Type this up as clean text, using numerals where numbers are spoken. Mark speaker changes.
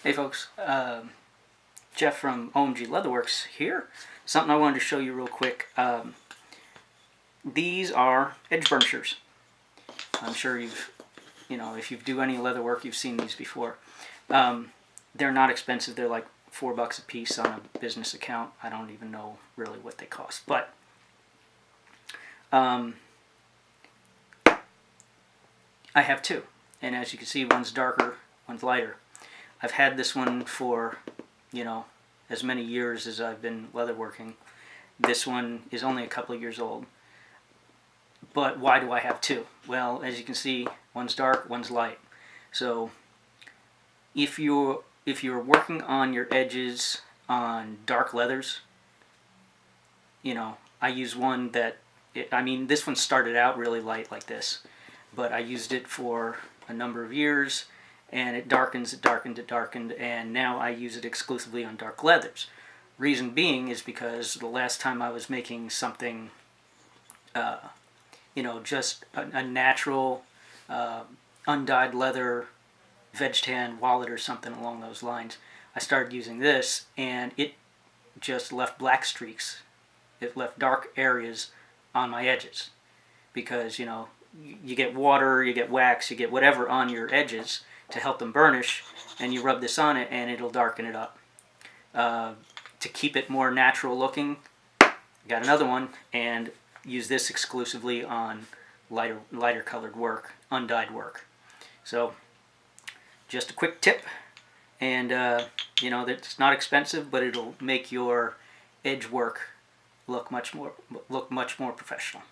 Speaker 1: Hey folks, Jeff from OMG Leatherworks here. Something I wanted to show you real quick. These are edge burnishers. I'm sure if you do any leatherwork, you've seen these before. They're not expensive. They're like $4 a piece on a business account. I don't even know really what they cost, but I have two, and as you can see, one's darker, one's lighter. I've had this one for, as many years as I've been leatherworking. This one is only a couple of years old. But why do I have two? Well, as you can see, one's dark, one's light. So if you're working on your edges on dark leathers, I use one that, this one started out really light like this, but I used it for a number of years, and it darkened, and now I use it exclusively on dark leathers. Reason being is because the last time I was making something, just a natural undyed leather veg tan wallet or something along those lines, I started using this, and it just left black streaks. It left dark areas on my edges because, you get water, you get wax, you get whatever on your edges to help them burnish, and you rub this on it and it'll darken it up. To keep it more natural looking, got another one and use this exclusively on lighter colored work, undyed work. So just a quick tip, and it's not expensive, but it'll make your edge work look much more professional.